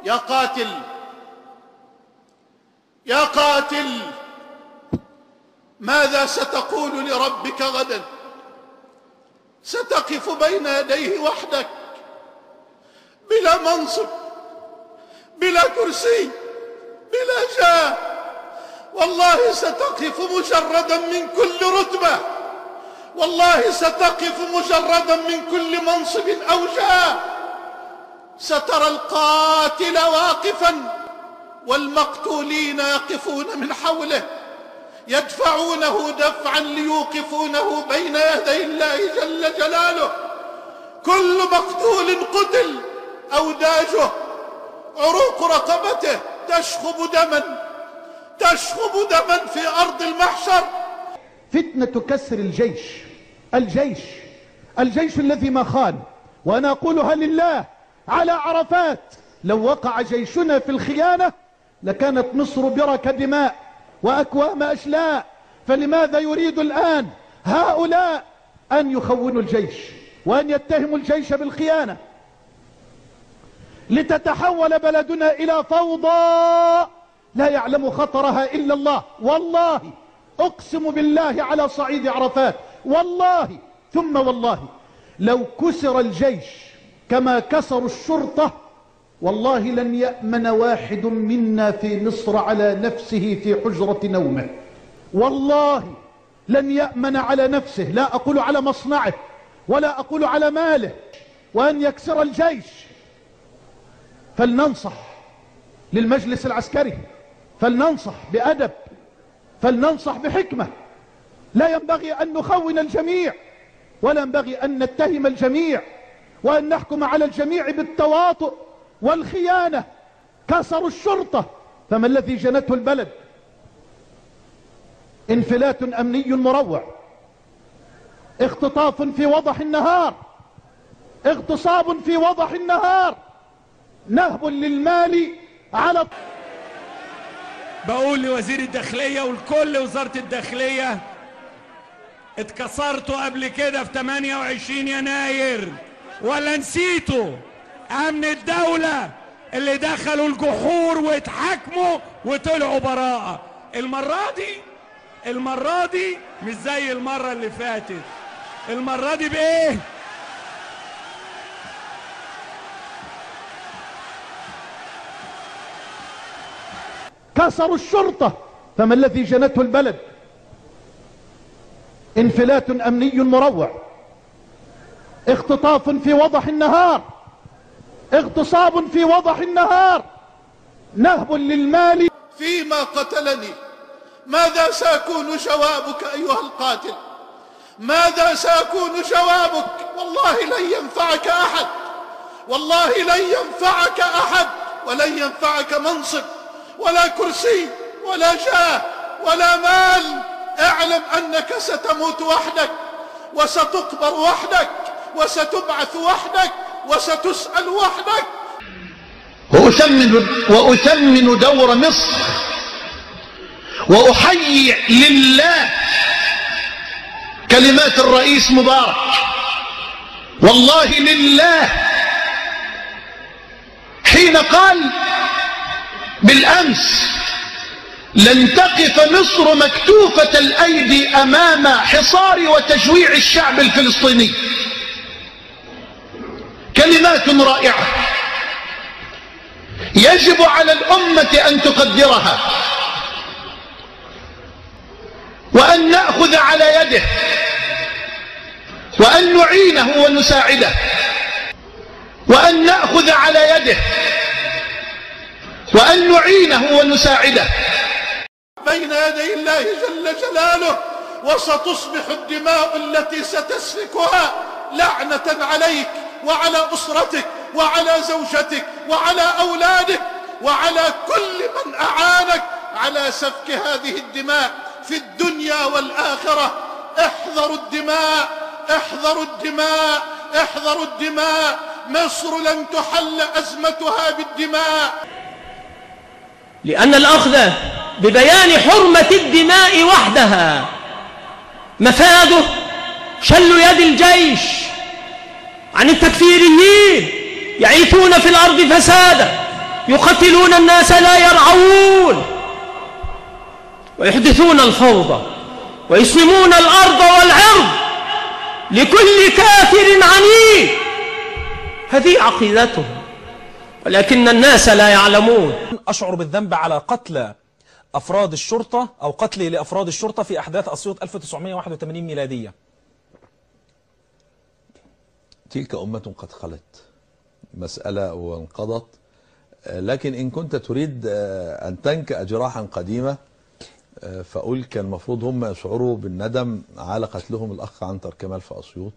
يا قاتل يا قاتل، ماذا ستقول لربك غدا؟ ستقف بين يديه وحدك بلا منصب، بلا كرسي، بلا جاه. والله ستقف مجردا من كل رتبة، والله ستقف مجردا من كل منصب أو جاه. سترى القاتل واقفا والمقتولين يقفون من حوله، يدفعونه دفعا ليوقفونه بين يدي الله جل جلاله. كل مقتول قتل أوداجه، عروق رقبته تشخب دما في أرض المحشر. فتنة كسر الجيش الذي ما خان. وأنا أقولها لله على عرفات: لو وقع جيشنا في الخيانة لكانت مصر برك دماء وأكوام أشلاء. فلماذا يريد الآن هؤلاء أن يخونوا الجيش وأن يتهموا الجيش بالخيانة؟ لتتحول بلدنا إلى فوضى لا يعلم خطرها إلا الله. والله أقسم بالله على صعيد عرفات، والله ثم والله، لو كسر الجيش كما كسروا الشرطة، والله لن يأمن واحد منا في مصر على نفسه في حجرة نومه. والله لن يأمن على نفسه، لا أقول على مصنعه ولا أقول على ماله، وأن يكسر الجيش. فلننصح للمجلس العسكري، فلننصح بأدب، فلننصح بحكمة. لا ينبغي أن نخون الجميع، ولا ينبغي أن نتهم الجميع، وأن نحكم على الجميع بالتواطؤ والخيانة. كسروا الشرطة، فما الذي جنته البلد؟ انفلات أمني مروع، اختطاف في وضح النهار، اغتصاب في وضح النهار، نهب للمال على. بقول لوزير الداخلية ولكل وزارة الداخلية: اتكسرتوا قبل كده في 28 يناير ولا نسيتوا؟ امن الدولة اللي دخلوا الجحور واتحاكموا وطلعوا براءة. المرة دي مش زي المرة اللي فاتت. المرة دي بايه؟ كسروا الشرطة، فما الذي جنته البلد؟ انفلات أمني مروع، اختطاف في وضح النهار، اغتصاب في وضح النهار، نهب للمال. فيما قتلني ماذا سيكون جوابك أيها القاتل؟ ماذا سيكون جوابك؟ والله لن ينفعك أحد، والله لن ينفعك أحد، ولن ينفعك منصب ولا كرسي ولا جاه ولا مال. اعلم أنك ستموت وحدك، وستقبر وحدك، وستبعث وحدك، وستسأل وحدك. وأثمن دور مصر، وأحيي لله كلمات الرئيس مبارك. والله لله حين قال بالأمس: لن تقف مصر مكتوفة الأيدي أمام حصار وتجويع الشعب الفلسطيني. كلمات رائعة يجب على الأمة أن تقدرها، وأن نأخذ على يده، وأن نعينه ونساعده، وأن نأخذ على يده، وأن نعينه ونساعده بين يدي الله جل جلاله. وستصبح الدماء التي ستسفكها لعنة عليك وعلى أسرتك وعلى زوجتك وعلى أولادك وعلى كل من أعانك على سفك هذه الدماء في الدنيا والآخرة. احذروا الدماء، احذروا الدماء، احذروا الدماء. مصر لن تحل أزمتها بالدماء، لأن الأخذ ببيان حرمة الدماء وحدها مفاده شل يد الجيش عن التكفيريين يعيثون في الأرض فسادا يقتلون الناس لا يرعون، ويحدثون الفوضى، ويسلمون الأرض والعرض لكل كافر عنيد. هذه عقيدتهم، ولكن الناس لا يعلمون. أشعر بالذنب على قتل أفراد الشرطة أو قتل لأفراد الشرطة في أحداث أسيوط 1981 ميلادية. تلك أمة قد خلت، مسألة وانقضت، لكن إن كنت تريد أن تنكأ جراحا قديمة فأقول كان المفروض هم يشعروا بالندم على قتلهم الأخ عنتر كمال في أسيوط،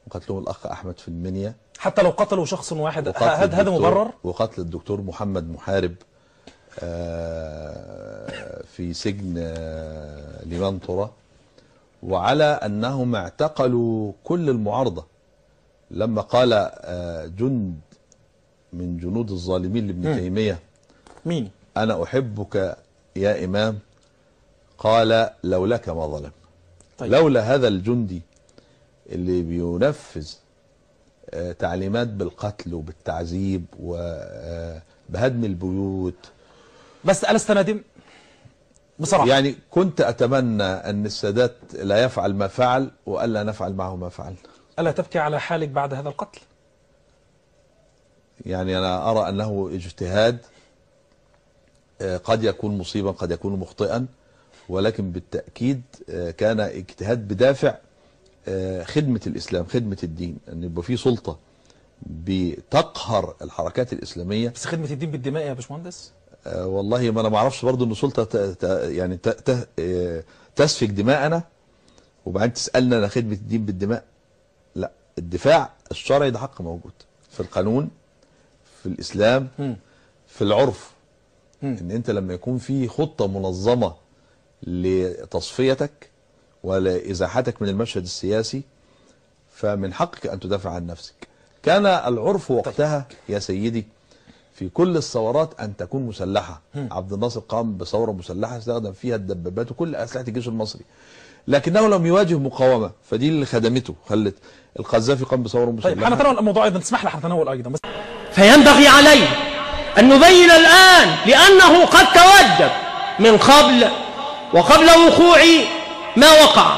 وقتلهم الأخ أحمد في المنيا، حتى لو قتلوا شخص واحد. هذا مبرر؟ وقتل الدكتور محمد محارب في سجن لمنطرة، وعلى أنهم اعتقلوا كل المعارضة لما قال جند من جنود الظالمين لابن تيمية: مين؟ أنا أحبك يا إمام، قال لولاك ما ظلم. طيب. لولا هذا الجندي اللي بينفذ تعليمات بالقتل وبالتعذيب وبهدم البيوت. بس ألست نادم بصراحة؟ يعني كنت أتمنى أن السادات لا يفعل ما فعل وألا نفعل معه ما فعل. ألا تبكي على حالك بعد هذا القتل؟ يعني أنا أرى أنه اجتهاد، قد يكون مصيبا قد يكون مخطئا، ولكن بالتأكيد كان اجتهاد بدافع خدمة الإسلام، خدمة الدين، أن يبقى في سلطة بتقهر الحركات الإسلامية. بس خدمة الدين بالدماء يا باشمهندس؟ والله ما أنا ما أعرفش برضه أن سلطة يعني تسفك دماءنا وبعدين تسألنا أنا خدمة الدين بالدماء. لا، الدفاع الشرعي ده حق موجود في القانون، في الإسلام، في العرف. ان انت لما يكون في خطة منظمة لتصفيتك ولإزاحتك من المشهد السياسي فمن حقك ان تدافع عن نفسك. كان العرف وقتها يا سيدي في كل الثورات ان تكون مسلحة. عبد الناصر قام بثورة مسلحة استخدم فيها الدبابات وكل اسلحة الجيش المصري، لكنه لم يواجه مقاومة، فدي اللي خدمته، خلت القذافي قام بثورة مسلحة. طيب حنتناول الموضوع ايضا، تسمح لي حنتناول ايضا. فينبغي عليه أن نبين الآن، لأنه قد توجب من قبل وقبل وقوع ما وقع.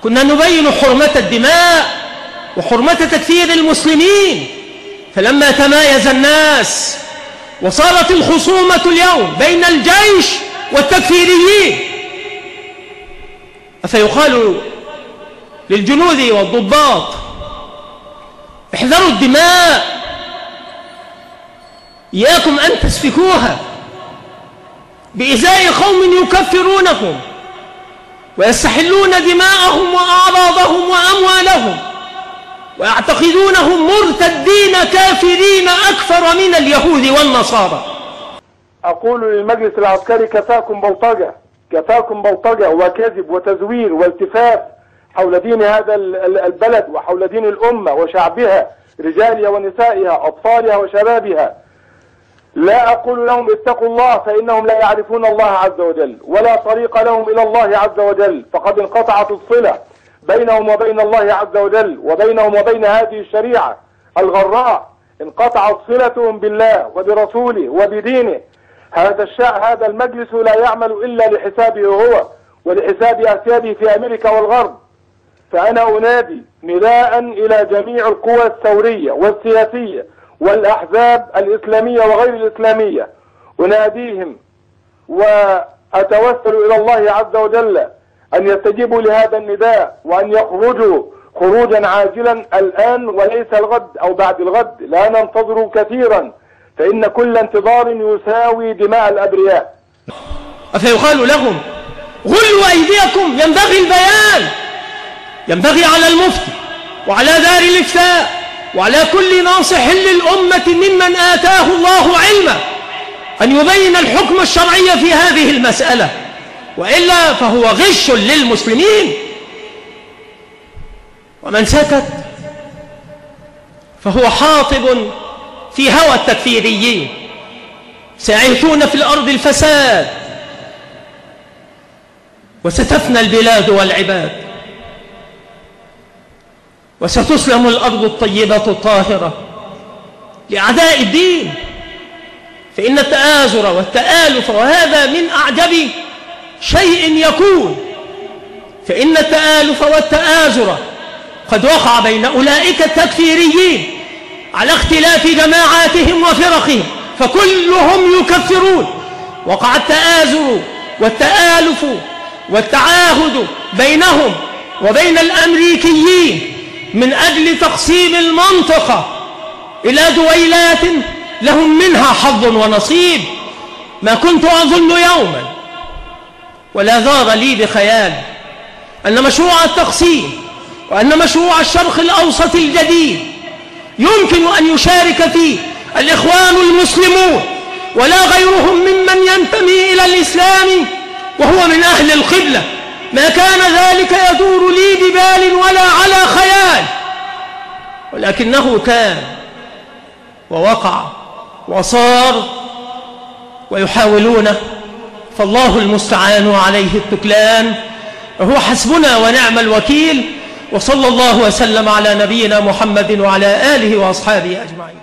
كنا نبين حرمة الدماء وحرمة تكفير المسلمين، فلما تمايز الناس وصارت الخصومة اليوم بين الجيش والتكفيريين، فيقال للجنود والضباط: احذروا الدماء، إياكم أن تسفكوها بإزاء قوم يكفرونكم ويستحلون دماءهم وأعراضهم وأموالهم ويعتقدونهم مرتدين كافرين أكثر من اليهود والنصارى. أقول للمجلس العسكري: كفاكم بلطجة، كفاكم بلطجة وكذب وتزوير والتفاف حول دين هذا البلد وحول دين الأمة وشعبها، رجالها ونسائها، أطفالها وشبابها. لا أقول لهم اتقوا الله، فإنهم لا يعرفون الله عز وجل ولا طريق لهم إلى الله عز وجل، فقد انقطعت الصلة بينهم وبين الله عز وجل وبينهم وبين هذه الشريعة الغراء، انقطعت صلتهم بالله وبرسوله وبدينه. هذا المجلس لا يعمل إلا لحسابه هو ولحساب أسياده في أمريكا والغرب. فأنا أنادي نداء إلى جميع القوى الثورية والسياسية والأحزاب الإسلامية وغير الإسلامية، أناديهم وأتوسل إلى الله عز وجل أن يستجيبوا لهذا النداء وأن يخرجوا خروجا عاجلا الآن وليس الغد أو بعد الغد. لا ننتظر كثيرا، فإن كل انتظار يساوي دماء الأبرياء. فيقال لهم: غلوا أيديكم. ينبغي البيان، ينبغي على المفتي وعلى دار الإفتاء وعلى كل ناصح للأمة ممن آتاه الله علما أن يبين الحكم الشرعي في هذه المسألة، وإلا فهو غش للمسلمين. ومن سكت فهو حاطب في هوى التكفيريين، سيعيثون في الأرض الفساد وستفنى البلاد والعباد وستسلم الأرض الطيبة الطاهرة لأعداء الدين فإن التآزر والتآلف، وهذا من أعجب شيء يكون، فإن التآلف والتآزر قد وقع بين أولئك التكفيريين على اختلاف جماعاتهم وفرقهم، فكلهم يكفرون. وقع التآزر والتآلف والتعاهد بينهم وبين الأمريكيين من أجل تقسيم المنطقة إلى دويلات لهم منها حظ ونصيب. ما كنت أظن يوما ولا ذار لي بخيال أن مشروع التقسيم وأن مشروع الشرق الأوسط الجديد يمكن أن يشارك فيه الإخوان المسلمون ولا غيرهم ممن ينتمي إلى الإسلام وهو من أهل القبلة. ما كان ذلك يدور لي ببال ولا على خيال، ولكنه كان ووقع وصار ويحاولونه، فالله المستعان وعليه التكلان، وهو حسبنا ونعم الوكيل. وصلى الله وسلم على نبينا محمد وعلى آله وأصحابه أجمعين.